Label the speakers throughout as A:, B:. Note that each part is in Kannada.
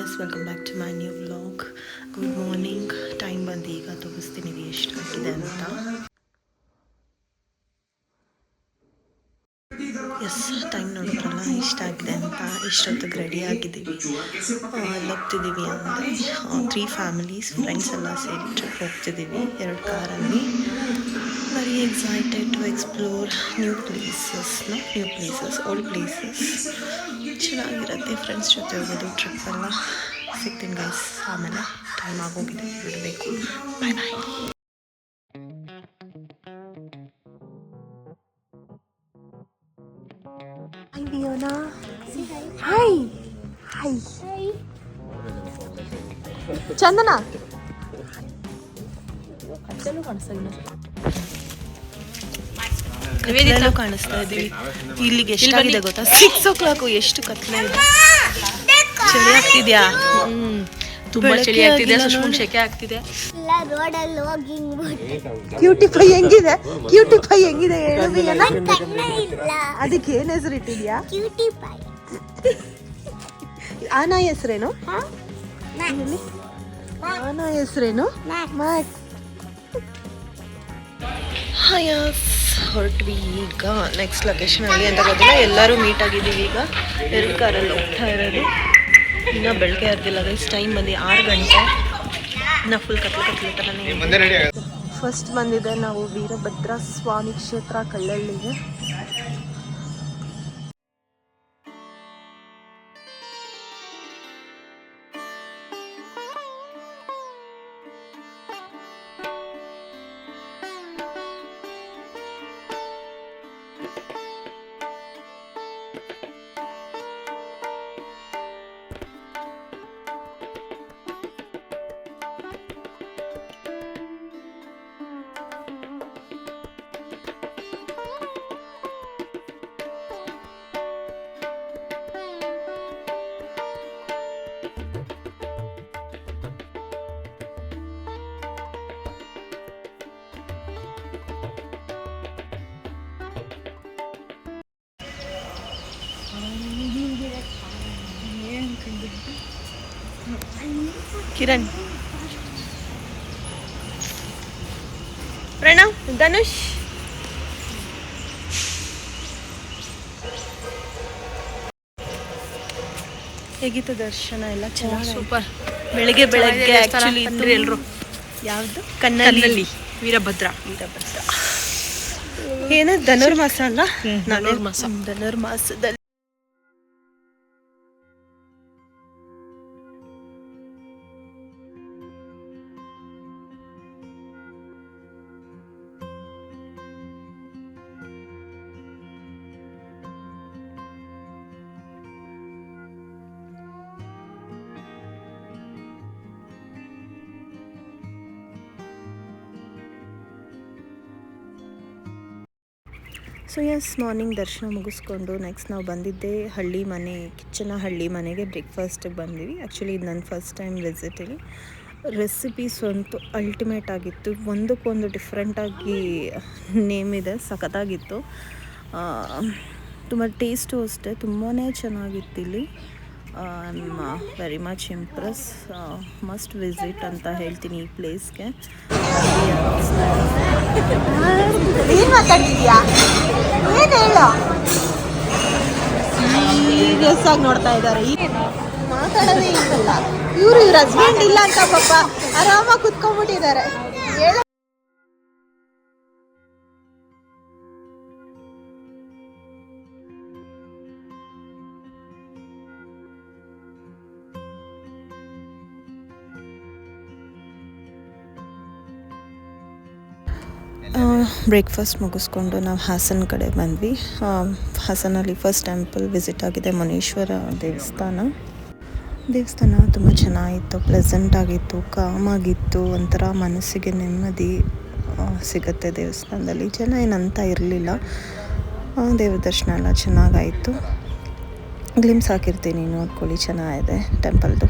A: Guys, welcome back to my new vlog. Good morning. Time ಬಂದು ಈಗ ತೋರಿಸ್ತೀನಿ ಎಷ್ಟಾಗಿದೆ ಅಂತ. ಎಸ್, ಟೈಮ್ ನೋಡಿದ್ರಲ್ಲ ಎಷ್ಟಾಗಿದೆ ಅಂತ. ಇಷ್ಟೊತ್ತಿಗೆ ರೆಡಿ ಆಗಿದ್ದೀವಿ, ಹೋಗ್ತಿದ್ದೀವಿ ಅಂದರೆ 3 ಫ್ಯಾಮಿಲೀಸ್ ಫ್ರೆಂಡ್ಸ್ ಎಲ್ಲ ಸೇರಿ ಟ್ರಿಪ್ ಹೋಗ್ತಿದ್ದೀವಿ 2 ಕಾರಲ್ಲಿ. Very excited to explore new places old places. ಚೆನ್ನಾಗಿರುತ್ತೆ ಫ್ರೆಂಡ್ಸ್ ಜೊತೆ ಹೋಗೋದು ಟ್ರಿಪ್ಪೆಲ್ಲ. ಸಿಗ್ತೀನಿ ಗೈಸ್ ಆಮೇಲೆ. ಟೈಮ್ ಆಗೋಗಿದೆ, ಬಿಡಬೇಕು. Bye bye. Hi Viona. Hi hi. Chandana ಕತ್ಲೆಲ್ಲೂ ಕಾಣಿಸ್ತಾ ಇದ್ದೀವಿ. ಇಲ್ಲಿಗೆ ಎಷ್ಟಾಗಿದೆ ಗೊತ್ತಾ? 6 o'clock. ಎಷ್ಟು ಕತ್ಲೆ ಇದೆ. ಚಳಿ ಆಗ್ತಿದ್ಯಾ?
B: ತುಂಬಾ ಚಳಿ ಆಗ್ತಿದೆ, ಸುಷ್ಮುಂಗ್ ಶೆಕೆ ಆಗ್ತಿದೆ.
A: ಕ್ಯೂಟಿಫೈ ಹೆಂಗಿದೆ? ಕ್ಯೂಟಿಫೈ ಹೆಂಗಿದೆ ಹೇಳು ವಿಯೋನಾ. ಅದಕ್ಕೆ ಏನ್ ಹೆಸರು ಇಟ್ಟಿದ್ಯಾ? ಆನ ಹೆಸರೇನು? ಆನ ಹೆಸರೇನು? ಮ್ಯಾಕ್ಸ್. ಹಾಯಸ್, ಹೊರಟ್ವಿ ಈಗ. ನೆಕ್ಸ್ಟ್ ಲೊಕೇಶನ್ ಅಲ್ಲಿ ಅಂತ ಗೊತ್ತಿಲ್ಲ. ಎಲ್ಲರೂ ಮೀಟ್ ಆಗಿದ್ದೀವಿ ಈಗ. 2 ಕಾರಲ್ಲಿ ಹೋಗ್ತಾ ಇರೋದು. ಇನ್ನೂ ಬೆಳಗ್ಗೆ ಇರ್ತಿಲ್ಲ ಗೈಸ್. ಟೈಮ್ ಬಂದು 6 ಗಂಟೆ. ಇನ್ನು ಫುಲ್ ಕತ್ಲೆ ಥರನೇ. ಫಸ್ಟ್ ಬಂದಿದೆ ನಾವು ವೀರಭದ್ರ ಸ್ವಾಮಿ ಕ್ಷೇತ್ರ ಕಳ್ಳಳ್ಳಿಗೆ. ಕಿರಣ್, ಪ್ರಣವ್, ಧನುಷ್. ಹೇಗಿತ್ತು ದರ್ಶನ ಎಲ್ಲ? ಚೆನ್ನಾಗಿ, ಸೂಪರ್. ಬೆಳಗ್ಗೆ ಆಕ್ಚುಲಿ ಎಲ್ರು ಯಾವುದು ಕಣ್ಣಲ್ಲಿ
B: ವೀರಭದ್ರ
A: ಏನು ಧನುರ್ಮಾಸ ಅಲ್ಲ? ಧನುರ್ಮಾಸದಲ್ಲಿ ಸೊ ಎಸ್, ಮಾರ್ನಿಂಗ್ ದರ್ಶನ ಮುಗಿಸ್ಕೊಂಡು ನೆಕ್ಸ್ಟ್ ನಾವು ಬಂದಿದ್ದೆ ಹಳ್ಳಿ ಮನೆ, ಕಿಚ್ಚನಹಳ್ಳಿ ಮನೆಗೆ ಬ್ರೇಕ್ಫಾಸ್ಟಿಗೆ ಬಂದಿವಿ. ಆ್ಯಕ್ಚುಲಿ ಇದು ನನ್ನ ಫಸ್ಟ್ ಟೈಮ್ ವಿಸಿಟಲ್ಲಿ. ರೆಸಿಪೀಸ್ ಅಂತೂ ಅಲ್ಟಿಮೇಟ್ ಆಗಿತ್ತು. ಒಂದಕ್ಕೊಂದು ಡಿಫ್ರೆಂಟಾಗಿ ನೇಮ್ ಇದೆ, ಸಖತ್ತಾಗಿತ್ತು. ತುಂಬ ಟೇಸ್ಟು ಅಷ್ಟೇ ತುಂಬಾ ಚೆನ್ನಾಗಿತ್ತು ಇಲ್ಲಿ. I am very much Impress. Must visit ಅಂತ ಹೇಳ್ತೀನಿ ಈ ಪ್ಲೇಸ್ಗೆ. ಏನು ಮಾತಾಡ್ತಿದ್ಯಾ? ಏನು ಹೇಳು? ಸೀರಿಯಸ್ ಆಗಿ ನೋಡ್ತಾ ಇದ್ದಾರೆ. ಮಾತಾಡೋದೇ ಇಲ್ಲ. ಇವ್ರ ಹಸ್ಬೆಂಡ್ ಇಲ್ಲ ಅಂತ ಪಾಪ ಆರಾಮಾಗಿ ಕುತ್ಕೊಂಡ್ಬಿಟ್ಟಿದ್ದಾರೆ. ಬ್ರೇಕ್ಫಾಸ್ಟ್ ಮುಗಿಸ್ಕೊಂಡು ನಾವು ಹಾಸನ ಕಡೆ ಬಂದ್ವಿ. ಹಾಸನಲ್ಲಿ ಫಸ್ಟ್ ಟೆಂಪಲ್ ವಿಸಿಟ್ ಆಗಿದೆ, ಮುನೇಶ್ವರ ದೇವಸ್ಥಾನ ತುಂಬ ಚೆನ್ನಾಗಿತ್ತು, ಪ್ಲೆಸೆಂಟ್ ಆಗಿತ್ತು, ಕಾಮ್ ಆಗಿತ್ತು. ಒಂಥರ ಮನಸ್ಸಿಗೆ ನೆಮ್ಮದಿ ಸಿಗುತ್ತೆ ದೇವಸ್ಥಾನದಲ್ಲಿ. ಜನ ಏನಂತ ಇರಲಿಲ್ಲ. ದೇವ್ರ ದರ್ಶನ ಎಲ್ಲ ಚೆನ್ನಾಗಾಯಿತು. ಗ್ಲಿಮ್ಸ್ ಹಾಕಿರ್ತೀನಿ, ನೋಡ್ಕೊಳ್ಳಿ, ಚೆನ್ನಾಗಿದೆ ಟೆಂಪಲ್ದು.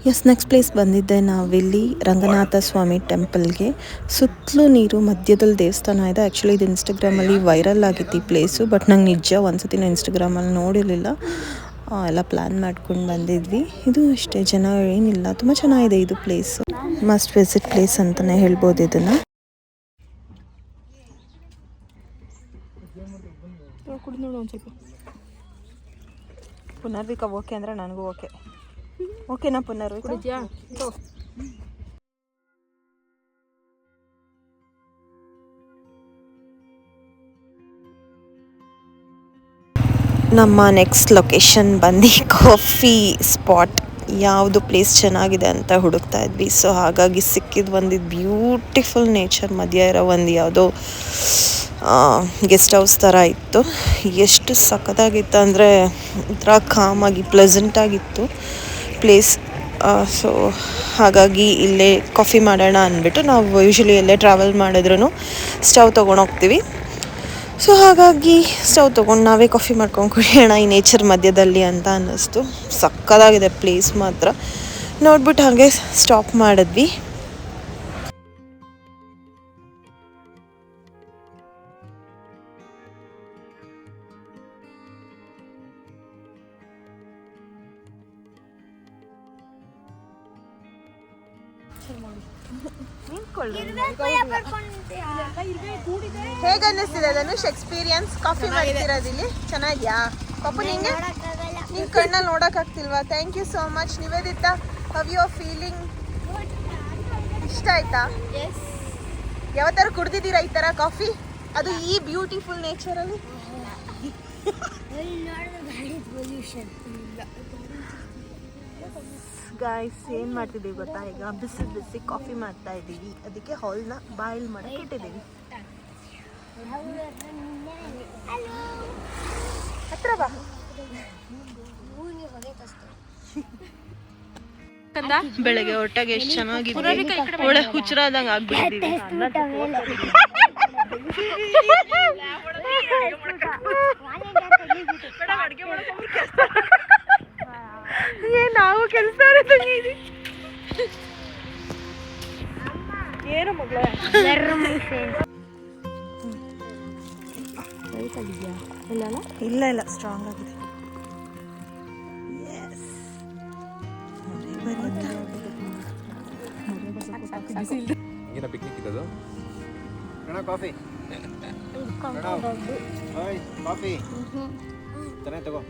A: ಎಸ್, ನೆಕ್ಸ್ಟ್ ಪ್ಲೇಸ್ ಬಂದಿದ್ದೆ ನಾವಿಲ್ಲಿ ರಂಗನಾಥ ಸ್ವಾಮಿ ಟೆಂಪಲ್ಗೆ. ಸುತ್ತಲೂ ನೀರು, ಮಧ್ಯದಲ್ಲಿ ದೇವಸ್ಥಾನ ಇದೆ. ಆ್ಯಕ್ಚುಲಿ ಇದು ಇನ್ಸ್ಟಾಗ್ರಾಮಲ್ಲಿ ವೈರಲ್ ಆಗಿತ್ತು ಈ ಪ್ಲೇಸು, ಬಟ್ ನಂಗೆ ನಿಜ ಒಂದ್ಸತಿ ನಾನು ಇನ್ಸ್ಟಾಗ್ರಾಮಲ್ಲಿ ನೋಡಿರಲಿಲ್ಲ. ಎಲ್ಲ ಪ್ಲ್ಯಾನ್ ಮಾಡ್ಕೊಂಡು ಬಂದಿದ್ವಿ. ಇದು ಅಷ್ಟೇ, ಜನ ಏನಿಲ್ಲ, ತುಂಬ ಚೆನ್ನಾಗಿದೆ ಇದು ಪ್ಲೇಸು. ಮಸ್ಟ್ ವಿಸಿಟ್ ಪ್ಲೇಸ್ ಅಂತಲೇ ಹೇಳ್ಬೋದು ಇದನ್ನು.
B: ಕುಡಿದು ನೋಡು ಒಂದು ಸ್ವಲ್ಪ.
A: ಪುನರ್ವಿಕ ಓಕೆ ಅಂದರೆ ನನಗೂ ಓಕೆ. ಓಕೆನಾ ಪುನರ್ವಿಕ?
B: ಕುಡಿದ್ಯಾ?
A: ನಮ್ಮ ನೆಕ್ಸ್ಟ್ ಲೊಕೇಶನ್ ಬಂದು ಕಾಫಿ ಸ್ಪಾಟ್. ಯಾವುದು ಪ್ಲೇಸ್ ಚೆನ್ನಾಗಿದೆ ಅಂತ ಹುಡುಕ್ತಾ ಇದ್ವಿ. ಸೊ ಹಾಗಾಗಿ ಸಿಕ್ಕಿದ್ದು ಒಂದು ಬ್ಯೂಟಿಫುಲ್ ನೇಚರ್ ಮಧ್ಯ ಇರೋ ಒಂದು ಯಾವುದೋ ಗೆಸ್ಟ್ ಹೌಸ್ ಥರ ಇತ್ತು. ಎಷ್ಟು ಸಖತ್ತಾಗಿತ್ತು ಅಂದರೆ ಒಂಥರ ಕಾಮಾಗಿ ಪ್ಲೆಸೆಂಟಾಗಿತ್ತು ಪ್ಲೇಸ್. ಸೊ ಹಾಗಾಗಿ ಇಲ್ಲೇ ಕಾಫಿ ಮಾಡೋಣ ಅಂದ್ಬಿಟ್ಟು, ನಾವು ಯೂಶ್ವಲಿ ಎಲ್ಲೇ ಟ್ರಾವೆಲ್ ಮಾಡಿದ್ರೂ ಸ್ಟವ್ ತೊಗೊಂಡೋಗ್ತೀವಿ. ಸೊ ಹಾಗಾಗಿ ಸ್ಟವ್ ತೊಗೊಂಡು ನಾವೇ ಕಾಫಿ ಮಾಡ್ಕೊಂಡು ಕುಡಿಯೋಣ ಈ ನೇಚರ್ ಮಧ್ಯದಲ್ಲಿ ಅಂತ ಅನ್ನಿಸ್ತು. ಸಕ್ಕತ್ತಾಗಿದೆ ಪ್ಲೇಸ್ ಮಾತ್ರ. ನೋಡ್ಬಿಟ್ಟು ಹಾಗೆ ಸ್ಟಾಪ್ ಮಾಡಿದ್ವಿ. ಹೇಗೆ ಅನ್ನಿಸ್ತಿದೆ ಧನುಷ್ ಎಕ್ಸ್ಪೀರಿಯನ್ಸ್ ಕಾಫಿ ಮಾಡ್ತಿರೋದಿಲ್ಲಿ? ಚೆನ್ನಾಗಿದ್ಯಾ ಪಾಪು? ನಿಂಗೆ ನಿನ್ನ ಕಣ್ಣಲ್ಲಿ ನೋಡೋಕ್ಕಾಗ್ತಿಲ್ವಾ? Thank you so much. Nivedita, how you are feeling? ಇಷ್ಟ ಆಯ್ತಾ? ಯಾವತ್ತಾರು ಕುಡ್ದಿದ್ದೀರಾ ಈ ಥರ ಕಾಫಿ? ಅದು ಈ ಬ್ಯೂಟಿಫುಲ್ ನೇಚರಲ್ಲಿ? ಗಾಯ್ಸ್, ಏನು ಮಾಡ್ತಿದ್ದೀವಿ ಗೊತ್ತಾ? ಈಗ ಬಿಸಿ ಬಿಸಿ ಕಾಫಿ ಮಾಡ್ತಾ ಇದ್ದೀವಿ. ಅದಕ್ಕೆ ಹಾಲ್ನ ಬಾಯ್ಲ್ ಮಾಡಕ್ಕೆ ಇಟ್ಟಿದ್ದೀವಿ. ಹತ್ರ ಬಾ. ಬೆಳಗ್ಗೆ ಹೊಟ್ಟೆಗೆ ಎಷ್ಟು ಚೆನ್ನಾಗಿದೆ, ಒಳ್ಳೆ ಹುಚ್ಚರಾದಂಗೆ ಆಗ್ಬಿಟ್ಟಿದ್ದೀವಿ. ನಾವು ಕೆಲಸ ಏನು ಮಗಳ ಇಲ್ಲ ಇಲ್ಲ ಸ್ಟ್ರಾಂಗ್ ಆಗಿದೆ.
C: ಏನ ಪಿಕ್ನಿಕ್ ಇದ್ದದು? ಕಾಫಿ ಕಾಫಿ ತಗೋ.